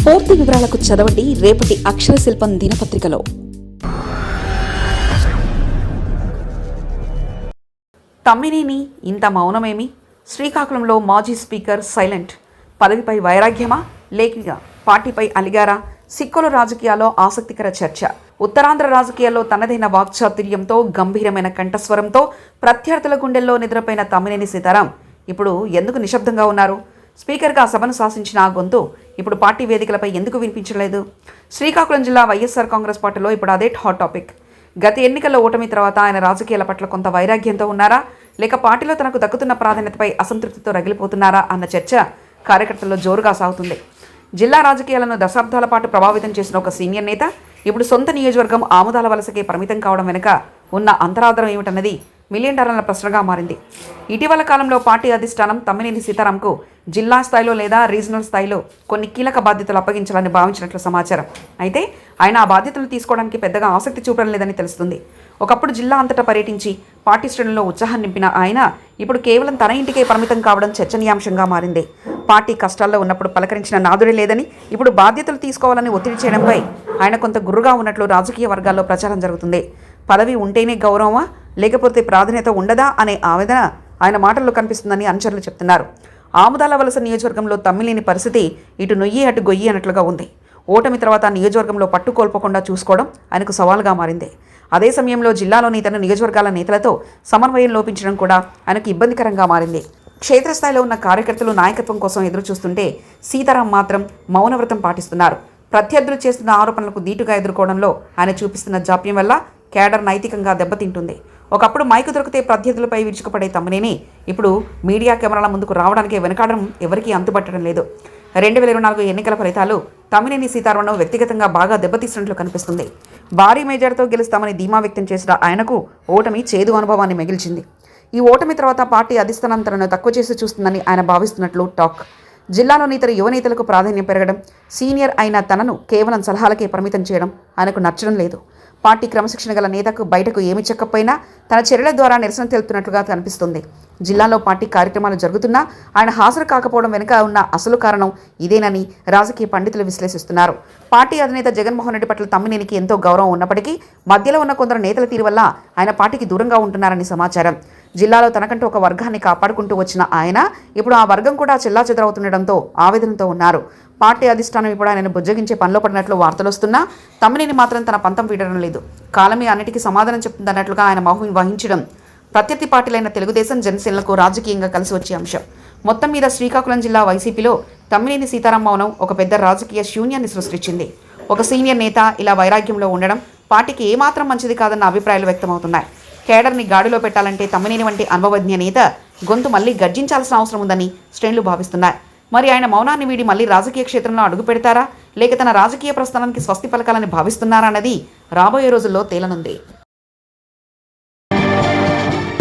పూర్తి వివరాలకు చదవండి రేపటి అక్షర శిల్పం దినపత్రికలో. తమ్మినేని ఇంత మౌనమేమి? శ్రీకాకుళంలో మాజీ స్పీకర్ సైలెంట్. పదవిపై వైరాగ్యమా లేక పార్టీపై అలిగారా? సిక్కుల రాజకీయాల్లో ఆసక్తికర చర్చ. ఉత్తరాంధ్ర రాజకీయాల్లో తనదైన వాక్చాతుర్యంతో గంభీరమైన కంఠస్వరంతో ప్రత్యర్థుల గుండెల్లో నిద్రపోయిన తమ్మినేని సీతారాం ఇప్పుడు ఎందుకు నిశ్శబ్దంగా ఉన్నారు? స్పీకర్గా సభను శాసించిన ఆ గొంతు ఇప్పుడు పార్టీ వేదికలపై ఎందుకు వినిపించలేదు? శ్రీకాకుళం జిల్లా వైఎస్ఆర్ కాంగ్రెస్ పార్టీలో ఇప్పుడు అదే హాట్ టాపిక్. గత ఎన్నికల్లో ఓటమి తర్వాత ఆయన రాజకీయాల పట్ల కొంత వైరాగ్యంతో ఉన్నారా, లేక పార్టీలో తనకు దక్కుతున్న ప్రాధాన్యతపై అసంతృప్తితో రగిలిపోతున్నారా అన్న చర్చ కార్యకర్తల్లో జోరుగా సాగుతుంది. జిల్లా రాజకీయాలను దశాబ్దాల పాటు ప్రభావితం చేసిన ఒక సీనియర్ నేత ఇప్పుడు సొంత నియోజకవర్గం ఆముదాల వలసకే పరిమితం కావడం వెనుక ఉన్న అంతరార్థం ఏమిటన్నది మిలియన్ డాలర్ల ప్రశ్నగా మారింది. ఇటీవల కాలంలో పార్టీ అధిష్టానం తమ్మినేని సీతారాంకు జిల్లా స్థాయిలో లేదా రీజనల్ స్థాయిలో కొన్ని కీలక బాధ్యతలు అప్పగించాలని భావించినట్లు సమాచారం. అయితే ఆయన ఆ బాధ్యతలు తీసుకోవడానికి పెద్దగా ఆసక్తి చూపడం లేదని తెలుస్తుంది. ఒకప్పుడు జిల్లా అంతటా పర్యటించి పార్టీ శ్రేణుల్లో ఉత్సాహం నింపిన ఆయన ఇప్పుడు కేవలం తన ఇంటికే పరిమితం కావడం చర్చనీయాంశంగా మారింది. పార్టీ కష్టాల్లో ఉన్నప్పుడు పలకరించిన నాదుడే లేదని ఇప్పుడు బాధ్యతలు తీసుకోవాలని ఒత్తిడి చేయడంపై ఆయన కొంత గుర్రుగా ఉన్నట్లు రాజకీయ వర్గాల్లో ప్రచారం జరుగుతుంది. పదవి ఉంటేనే గౌరవమా లేకపోతే ప్రాధాన్యత ఉండదా అనే ఆవేదన ఆయన మాటల్లో కనిపిస్తుందని అనుచరులు చెప్తున్నారు. ఆముదాల వలస నియోజకవర్గంలో తమ్మినేని పరిస్థితి ఇటు నొయ్యి అటు గొయ్యి అన్నట్లుగా ఉంది. ఓటమి తర్వాత నియోజకవర్గంలో పట్టు కోల్పోకుండా చూసుకోవడం ఆయనకు సవాల్గా మారింది. అదే సమయంలో జిల్లాలోని ఇతర నియోజకవర్గాల నేతలతో సమన్వయం లోపించడం కూడా ఆయనకు ఇబ్బందికరంగా మారింది. క్షేత్రస్థాయిలో ఉన్న కార్యకర్తలు నాయకత్వం కోసం ఎదురు చూస్తుంటే సీతారాం మాత్రం మౌనవ్రతం పాటిస్తున్నారు. ప్రత్యర్థులు చేస్తున్న ఆరోపణలకు ధీటుగా ఎదుర్కోవడంలో ఆయన చూపిస్తున్న జాప్యం వల్ల కేడర్ నైతికంగా దెబ్బతింటుంది. ఒకప్పుడు మైకు దొరికితే ప్రత్యర్థులపై విరుచుకుపడే తమ్మినేని ఇప్పుడు మీడియా కెమెరాల ముందుకు రావడానికి వెనకాడడం ఎవరికీ అంతుపట్టడం లేదు. 2024 ఎన్నికల ఫలితాలు తమ్మినేని సీతారాంను వ్యక్తిగతంగా బాగా దెబ్బతీసినట్లు కనిపిస్తుంది. భారీ మెజార్టీతో గెలుస్తామని ధీమా వ్యక్తం చేసిన ఆయనకు ఓటమి చేదు అనుభవాన్ని మిగిల్చింది. ఈ ఓటమి తర్వాత పార్టీ అధిష్టానం తనను తక్కువ చేసి చూస్తుందని ఆయన భావిస్తున్నట్లు టాక్. జిల్లాలోని ఇతర యువనేతలకు ప్రాధాన్యం పెరగడం, సీనియర్ అయిన తనను కేవలం సలహాలకే పరిమితం చేయడం ఆయనకు నచ్చడం లేదు. పార్టీ క్రమశిక్షణ గల నేతకు బయటకు ఏమి చెక్కకపోయినా తన చర్యల ద్వారా నిరసన తెలుపుతున్నట్లుగా కనిపిస్తుంది. జిల్లాలో పార్టీ కార్యక్రమాలు జరుగుతున్నా ఆయన హాజరు కాకపోవడం వెనుక ఉన్న అసలు కారణం ఇదేనని రాజకీయ పండితులు విశ్లేషిస్తున్నారు. పార్టీ అధినేత జగన్మోహన్ రెడ్డి పట్ల తమ్మినేనికి ఎంతో గౌరవం ఉన్నప్పటికీ మధ్యలో ఉన్న కొందరు నేతల తీరు వల్ల ఆయన పార్టీకి దూరంగా ఉంటున్నారని సమాచారం. జిల్లాలో తనకంటూ ఒక వర్గాన్ని కాపాడుకుంటూ వచ్చిన ఆయన ఇప్పుడు ఆ వర్గం కూడా చెల్లాచెదరవుతుండటంతో ఆవేదనతో ఉన్నారు. పార్టీ అధిష్టానం ఇప్పుడు ఆయనను బుజ్జగించే పనిలో పడినట్లు వార్తలు వస్తున్నా తమ్మినేని మాత్రం తన పంతం వీడడం లేదు. కాలమే అన్నిటికీ సమాధానం చెప్తుందన్నట్లుగా ఆయన మౌనం వహించడం ప్రత్యర్థి పార్టీలైన తెలుగుదేశం, జనసేనలకు రాజకీయంగా కలిసి వచ్చే అంశం. మొత్తం మీద శ్రీకాకుళం జిల్లా వైసీపీలో తమ్మినేని సీతారాం మౌనం ఒక పెద్ద రాజకీయ శూన్యాన్ని సృష్టించింది. ఒక సీనియర్ నేత ఇలా వైరాగ్యంలో ఉండడం పార్టీకి ఏమాత్రం మంచిది కాదన్న అభిప్రాయాలు వ్యక్తమవుతున్నాయి. కేడర్ని గాడిలో పెట్టాలంటే తమ్మినేని వంటి అనుభవజ్ఞ నేత గొంతు మళ్లీ గర్జించాల్సిన అవసరం ఉందని శ్రేణులు భావిస్తున్నాయి. మరి ఆయన మౌనాన్ని వీడి మళ్లీ రాజకీయ క్షేత్రంలో అడుగు పెడతారా, లేక తన రాజకీయ ప్రస్థానానికి స్వస్తి పలకాలని భావిస్తున్నారా అన్నది రాబోయే రోజుల్లో తేలనుంది.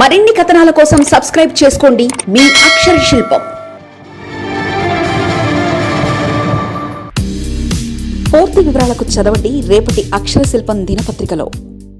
మరిన్ని కథనాల కోసం సబ్స్క్రైబ్ చేసుకోండి మీ అక్షర శిల్పం. పూర్తి వివరాలకు చదవండి రేపటి అక్షర శిల్పం దినపత్రికలో.